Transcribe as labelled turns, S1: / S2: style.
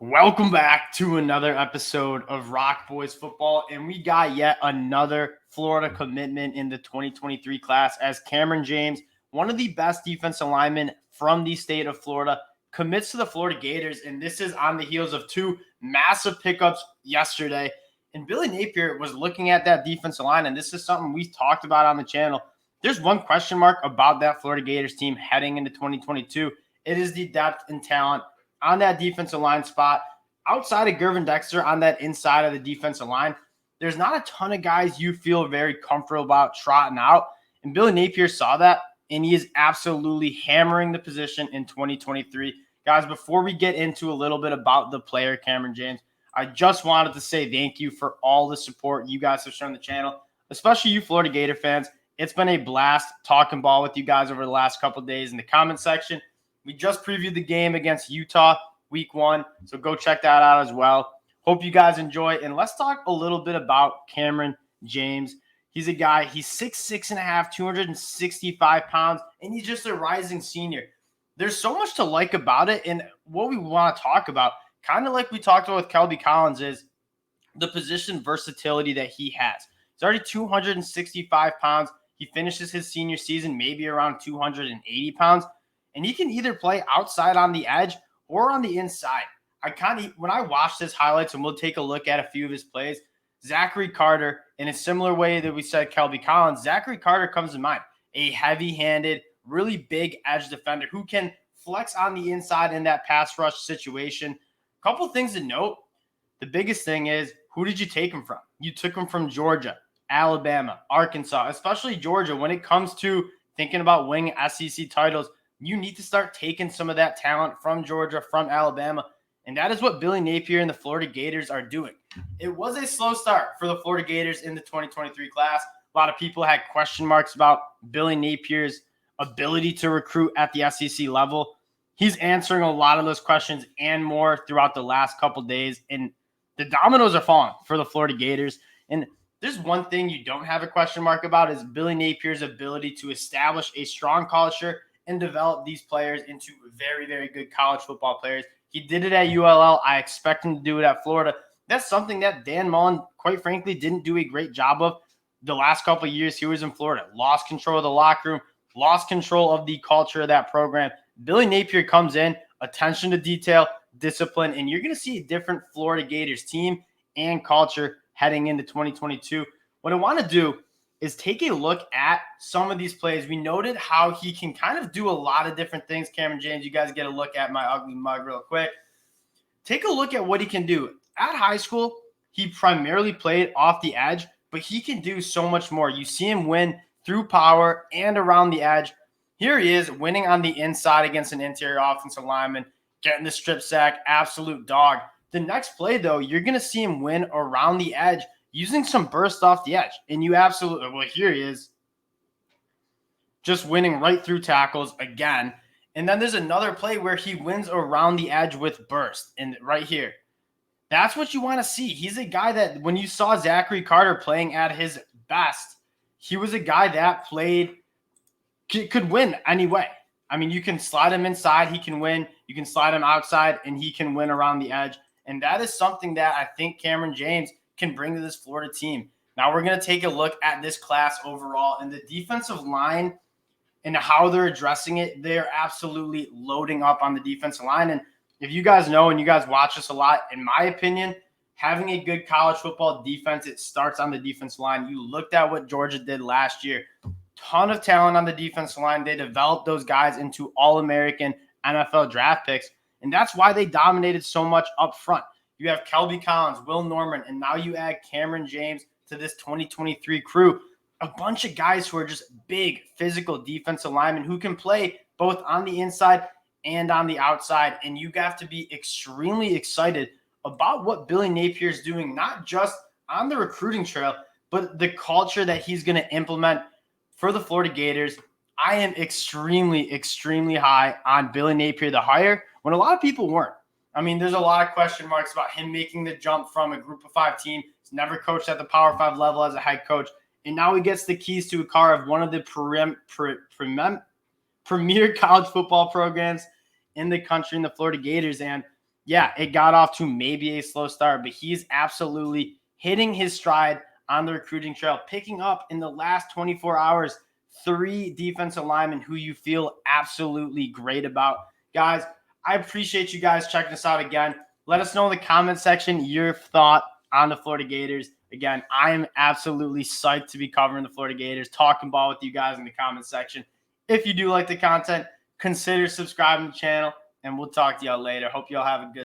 S1: Welcome back to another episode of Rock Boys Football, and we got yet another Florida commitment in the 2023 class as Kamran James, one of the best defensive linemen from the state of Florida, commits to the Florida Gators, and this is on the heels of two massive pickups yesterday. And Billy Napier was looking at that defensive line, and this is something we talked about on the channel. There's one question mark about that Florida Gators team heading into 2022. It is the depth and talent on that defensive line spot. Outside of Gervin Dexter on that inside of the defensive line, there's not a ton of guys you feel very comfortable about trotting out. And Billy Napier saw that, and he is absolutely hammering the position in 2023. Guys, before we get into a little bit about the player, Kamran James, I just wanted to say thank you for all the support you guys have shown the channel, especially you Florida Gator fans. It's been a blast talking ball with you guys over the last couple of days in the comment section. We just previewed the game against Utah week 1, so go check that out as well. Hope you guys enjoy, and let's talk a little bit about Kamran James. He's a guy, he's 6'6.5", 265 pounds, and he's just a rising senior. There's so much to like about it, and what we want to talk about, kind of like we talked about with Kelby Collins, is the position versatility that he has. He's already 265 pounds. He finishes his senior season maybe around 280 pounds. And he can either play outside on the edge or on the inside. When I watch his highlights, and we'll take a look at a few of his plays, Zachary Carter, in a similar way that we said Kelby Collins, Zachary Carter comes to mind. A heavy-handed, really big edge defender who can flex on the inside in that pass rush situation. A couple things to note. The biggest thing is, who did you take him from? You took him from Georgia, Alabama, Arkansas, especially Georgia. When it comes to thinking about winning SEC titles, you need to start taking some of that talent from Georgia, from Alabama, and that is what Billy Napier and the Florida Gators are doing. It was a slow start for the Florida Gators in the 2023 class. A lot of people had question marks about Billy Napier's ability to recruit at the SEC level. He's answering a lot of those questions and more throughout the last couple days, and the dominoes are falling for the Florida Gators. And there's one thing you don't have a question mark about is Billy Napier's ability to establish a strong culture and develop these players into very, very good college football players. He did it at ULL. I expect him to do it at Florida. That's something that Dan Mullen, quite frankly, didn't do a great job of the last couple of years he was in Florida. Lost control of the locker room, lost control of the culture of that program. Billy Napier comes in, attention to detail, discipline, and you're going to see a different Florida Gators team and culture heading into 2022. What I want to do is take a look at some of these plays. We noted how he can kind of do a lot of different things. Kamran James, you guys get a look at my ugly mug real quick. Take a look at what he can do. At high school, he primarily played off the edge, but he can do so much more. You see him win through power and around the edge. Here he is winning on the inside against an interior offensive lineman, getting the strip sack, absolute dog. The next play, though, you're going to see him win around the edge, using some burst off the edge. And you absolutely, well, here he is, just winning right through tackles again. And then there's another play where he wins around the edge with burst. And right here, that's what you want to see. He's a guy that when you saw Zachary Carter playing at his best, he was a guy that could win anyway. I mean, you can slide him inside, he can win. You can slide him outside, and he can win around the edge. And that is something that I think Kamran James can bring to this Florida team. Now we're going to take a look at this class overall and the defensive line and how they're addressing it. They're absolutely loading up on the defensive line. And if you guys know and you guys watch this a lot, in my opinion, having a good college football defense, it starts on the defensive line. You looked at what Georgia did last year. Ton of talent on the defensive line. They developed those guys into All-American NFL draft picks, and that's why they dominated so much up front. You have Kelby Collins, Will Norman, and now you add Kamran James to this 2023 crew. A bunch of guys who are just big, physical defensive linemen who can play both on the inside and on the outside. And you have to be extremely excited about what Billy Napier is doing, not just on the recruiting trail, but the culture that he's going to implement for the Florida Gators. I am extremely, extremely high on Billy Napier, the hire, when a lot of people weren't. I mean, there's a lot of question marks about him making the jump from a group of 5 team. He's never coached at the Power 5 level as a head coach. And now he gets the keys to a car of one of the premier college football programs in the country in the Florida Gators. And yeah, it got off to maybe a slow start, but he's absolutely hitting his stride on the recruiting trail, picking up in the last 24 hours 3 defensive linemen who you feel absolutely great about. Guys, I appreciate you guys checking us out again. Let us know in the comment section your thought on the Florida Gators. Again, I am absolutely psyched to be covering the Florida Gators, talking ball with you guys in the comment section. If you do like the content, consider subscribing to the channel, and we'll talk to y'all later. Hope y'all have a good